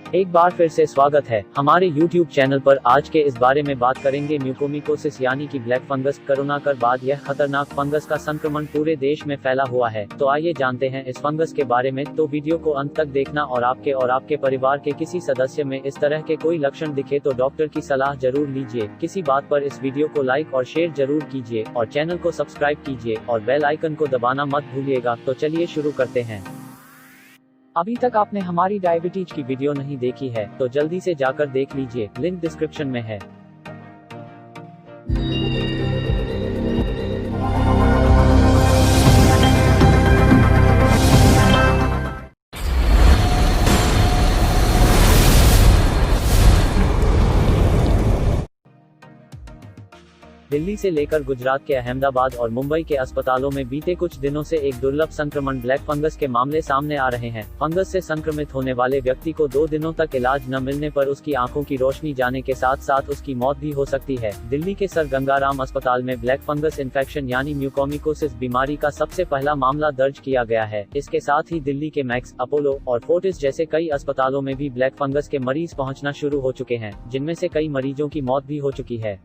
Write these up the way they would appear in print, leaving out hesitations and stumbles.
एक बार फिर से स्वागत है हमारे YouTube चैनल पर। आज के इस बारे में बात करेंगे म्यूकोमिकोसिस यानी कि ब्लैक फंगस। कोरोना कर बाद यह खतरनाक फंगस का संक्रमण पूरे देश में फैला हुआ है। तो आइए जानते हैं इस फंगस के बारे में। तो वीडियो को अंत तक देखना और आपके परिवार के किसी सदस्य में इस तरह के कोई लक्षण दिखे तो डॉक्टर की सलाह जरूर लीजिए। किसी बात पर इस वीडियो को लाइक और शेयर जरूर कीजिए और चैनल को सब्सक्राइब कीजिए और बेल आइकन को दबाना मत भूलिएगा। तो चलिए शुरू करते हैं। अभी तक आपने हमारी डायबिटीज की वीडियो नहीं देखी है तो जल्दी से जाकर देख लीजिए, लिंक डिस्क्रिप्शन में है। दिल्ली से लेकर गुजरात के अहमदाबाद और मुंबई के अस्पतालों में बीते कुछ दिनों से एक दुर्लभ संक्रमण ब्लैक फंगस के मामले सामने आ रहे हैं। फंगस से संक्रमित होने वाले व्यक्ति को 2 दिनों तक इलाज न मिलने पर उसकी आंखों की रोशनी जाने के साथ साथ उसकी मौत भी हो सकती है। दिल्ली के सर गंगाराम अस्पताल में ब्लैक फंगस इन्फेक्शन यानी म्यूकोमिकोसिस बीमारी का सबसे पहला मामला दर्ज किया गया है। इसके साथ ही दिल्ली के मैक्स, अपोलो और फोर्टिस जैसे कई अस्पतालों में भी ब्लैक फंगस के मरीज पहुँचना शुरू हो चुके हैं, जिनमें से कई मरीजों की मौत भी हो चुकी है।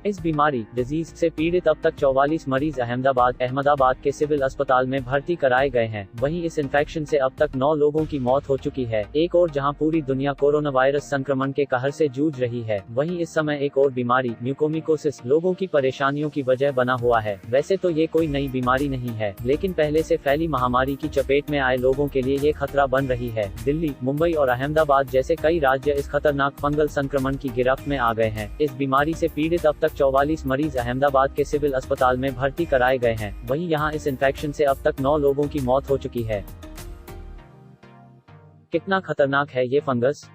इस बीमारी डिजीज से पीड़ित अब तक 44 मरीज अहमदाबाद के सिविल अस्पताल में भर्ती कराए गए हैं। वहीं इस इन्फेक्शन से अब तक 9 लोगों की मौत हो चुकी है। एक और जहां पूरी दुनिया कोरोना वायरस संक्रमण के कहर से जूझ रही है, वहीं इस समय एक और बीमारी म्यूकोमिकोसिस लोगों की परेशानियों की वजह बना हुआ है। वैसे तो ये कोई नई बीमारी नहीं है, लेकिन पहले से फैली महामारी की चपेट में आए लोगों के लिए ये खतरा बन रही है। दिल्ली, मुंबई और अहमदाबाद जैसे कई राज्य इस खतरनाक फंगल संक्रमण की गिरफ्त में आ गए हैं। इस बीमारी से पीड़ित अब तक 44 मरीज अहमदाबाद के सिविल अस्पताल में भर्ती कराए गए हैं। वहीं यहां इस इन्फेक्शन से अब तक 9 लोगों की मौत हो चुकी है। कितना खतरनाक है ये फंगस?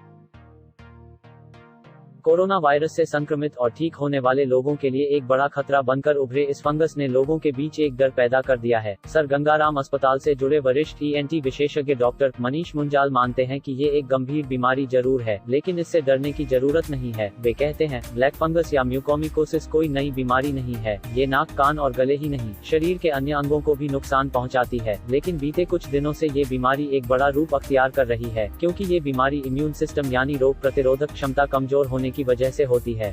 कोरोना वायरस से संक्रमित और ठीक होने वाले लोगों के लिए एक बड़ा खतरा बनकर उभरे इस फंगस ने लोगों के बीच एक डर पैदा कर दिया है। सर गंगाराम अस्पताल से जुड़े वरिष्ठ ENT विशेषज्ञ डॉक्टर मनीष मुंजाल मानते हैं कि ये एक गंभीर बीमारी जरूर है, लेकिन इससे डरने की जरूरत नहीं है। वे कहते हैं, ब्लैक फंगस या म्यूकोमिकोसिस कोई नई बीमारी नहीं है। ये नाक, कान और गले ही नहीं, शरीर के अन्य अंगों को भी नुकसान पहुँचाती है। लेकिन बीते कुछ दिनों से ये बीमारी एक बड़ा रूप अख्तियार कर रही है, क्योंकि ये बीमारी इम्यून सिस्टम यानी रोग प्रतिरोधक क्षमता कमजोर होने की वजह से होती है।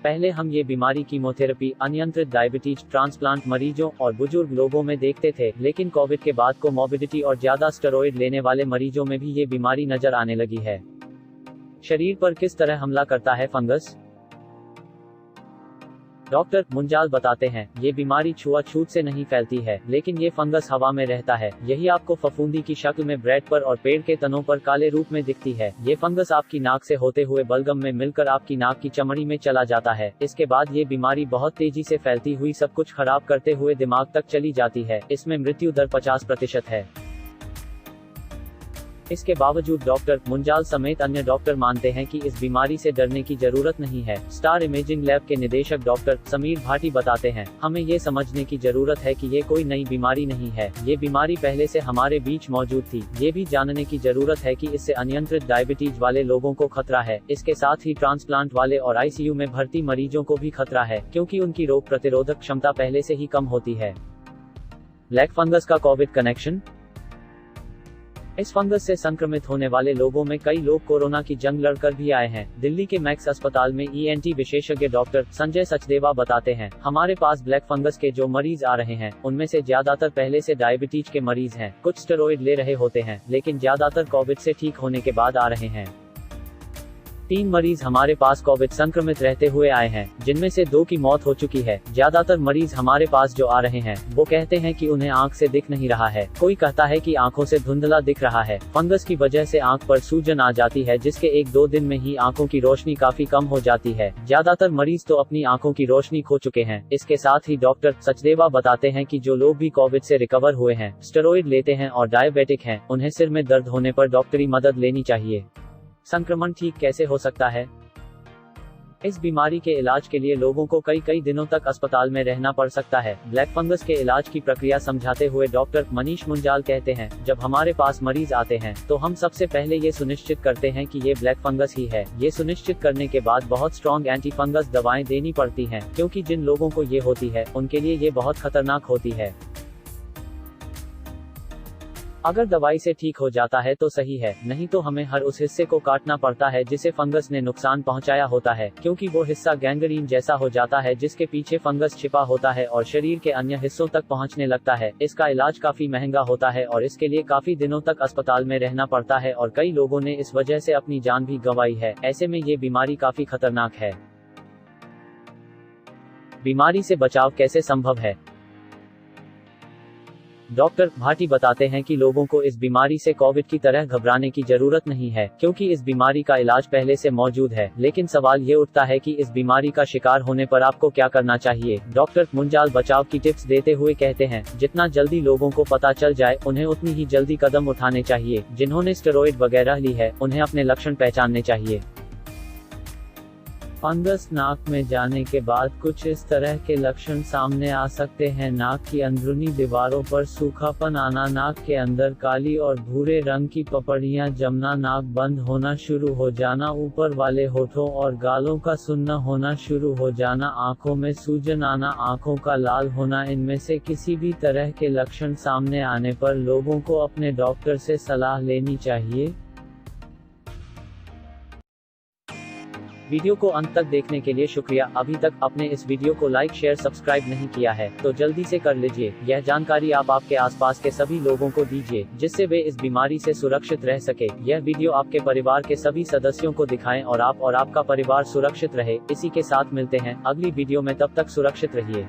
पहले हम ये बीमारी कीमोथेरेपी, अनियंत्रित डायबिटीज, ट्रांसप्लांट मरीजों और बुजुर्ग लोगों में देखते थे, लेकिन कोविड के बाद कोमोर्बिडिटी और ज्यादा स्टेरॉइड लेने वाले मरीजों में भी ये बीमारी नजर आने लगी है। शरीर पर किस तरह हमला करता है फंगस? डॉक्टर मुंजाल बताते हैं, ये बीमारी छुआछूत से नहीं फैलती है, लेकिन ये फंगस हवा में रहता है। यही आपको फफूंदी की शक्ल में ब्रेड पर और पेड़ के तनों पर काले रूप में दिखती है। ये फंगस आपकी नाक से होते हुए बलगम में मिलकर आपकी नाक की चमड़ी में चला जाता है। इसके बाद ये बीमारी बहुत तेजी से फैलती हुई सब कुछ खराब करते हुए दिमाग तक चली जाती है। इसमें मृत्यु दर 50% है। इसके बावजूद डॉक्टर मुंजाल समेत अन्य डॉक्टर मानते हैं कि इस बीमारी से डरने की जरूरत नहीं है। स्टार इमेजिंग लैब के निदेशक डॉक्टर समीर भाटी बताते हैं, हमें ये समझने की जरूरत है कि ये कोई नई बीमारी नहीं है। ये बीमारी पहले से हमारे बीच मौजूद थी। ये भी जानने की जरूरत है कि इससे अनियंत्रित डायबिटीज वाले लोगों को खतरा है। इसके साथ ही ट्रांसप्लांट वाले और ICU में भर्ती मरीजों को भी खतरा है, क्योंकि उनकी रोग प्रतिरोधक क्षमता पहले से ही कम होती है। ब्लैक फंगस का कोविड कनेक्शन? इस फंगस से संक्रमित होने वाले लोगों में कई लोग कोरोना की जंग लड़कर भी आए हैं। दिल्ली के मैक्स अस्पताल में ENT विशेषज्ञ डॉक्टर संजय सचदेवा बताते हैं, हमारे पास ब्लैक फंगस के जो मरीज आ रहे हैं, उनमें से ज्यादातर पहले से डायबिटीज के मरीज हैं। कुछ स्टेरॉइड ले रहे होते हैं, लेकिन ज्यादातर कोविड से ठीक होने के बाद आ रहे हैं। 3 मरीज हमारे पास कोविड संक्रमित रहते हुए आए हैं, जिनमें से 2 की मौत हो चुकी है। ज्यादातर मरीज हमारे पास जो आ रहे हैं, वो कहते हैं कि उन्हें आंख से दिख नहीं रहा है। कोई कहता है कि आंखों से धुंधला दिख रहा है। फंगस की वजह से आंख पर सूजन आ जाती है, जिसके 1-2 दिन में ही आंखों की रोशनी काफी कम हो जाती है। ज्यादातर मरीज तो अपनी आंखों की रोशनी खो चुके हैं। इसके साथ ही डॉक्टर सचदेवा बताते हैं कि जो लोग भी कोविड से रिकवर हुए हैं, स्टेरॉइड लेते हैं और डायबिटिक हैं, उन्हें सिर में दर्द होने पर डॉक्टरी मदद लेनी चाहिए। संक्रमण ठीक कैसे हो सकता है? इस बीमारी के इलाज के लिए लोगों को कई दिनों तक अस्पताल में रहना पड़ सकता है। ब्लैक फंगस के इलाज की प्रक्रिया समझाते हुए डॉक्टर मनीष मुंजाल कहते हैं, जब हमारे पास मरीज आते हैं तो हम सबसे पहले ये सुनिश्चित करते हैं कि ये ब्लैक फंगस ही है। ये सुनिश्चित करने के बाद बहुत स्ट्रॉन्ग एंटी फंगस दवाएं देनी पड़ती हैं, क्योंकि जिन लोगों को ये होती है उनके लिए ये बहुत खतरनाक होती है। अगर दवाई से ठीक हो जाता है तो सही है, नहीं तो हमें हर उस हिस्से को काटना पड़ता है जिसे फंगस ने नुकसान पहुंचाया होता है, क्योंकि वो हिस्सा गैंग्रीन जैसा हो जाता है जिसके पीछे फंगस छिपा होता है और शरीर के अन्य हिस्सों तक पहुंचने लगता है। इसका इलाज काफी महंगा होता है और इसके लिए काफी दिनों तक अस्पताल में रहना पड़ता है और कई लोगों ने इस वजह से अपनी जान भी गंवाई है। ऐसे में ये बीमारी काफी खतरनाक है। बीमारी से बचाव कैसे संभव है? डॉक्टर भाटी बताते हैं कि लोगों को इस बीमारी से कोविड की तरह घबराने की जरूरत नहीं है, क्योंकि इस बीमारी का इलाज पहले से मौजूद है। लेकिन सवाल ये उठता है कि इस बीमारी का शिकार होने पर आपको क्या करना चाहिए। डॉक्टर मुंजाल बचाव की टिप्स देते हुए कहते हैं, जितना जल्दी लोगों को पता चल जाए उन्हें उतनी ही जल्दी कदम उठाने चाहिए। जिन्होंने स्टेरॉइड वगैरह ली है उन्हें अपने लक्षण पहचानने चाहिए। फंगस नाक में जाने के बाद कुछ इस तरह के लक्षण सामने आ सकते हैं। नाक की अंदरूनी दीवारों पर सूखापन आना, नाक के अंदर काली और भूरे रंग की पपड़ियां जमना, नाक बंद होना शुरू हो जाना, ऊपर वाले होठों और गालों का सुन्ना होना शुरू हो जाना, आंखों में सूजन आना, आंखों का लाल होना। इनमें से किसी भी तरह के लक्षण सामने आने पर लोगों को अपने डॉक्टर से सलाह लेनी चाहिए। वीडियो को अंत तक देखने के लिए शुक्रिया। अभी तक आपने इस वीडियो को लाइक शेयर सब्सक्राइब नहीं किया है तो जल्दी से कर लीजिए। यह जानकारी आप आपके आसपास के सभी लोगों को दीजिए जिससे वे इस बीमारी से सुरक्षित रह सके। यह वीडियो आपके परिवार के सभी सदस्यों को दिखाएं और आप और आपका परिवार सुरक्षित रहे। इसी के साथ मिलते हैं अगली वीडियो में, तब तक सुरक्षित रहिए।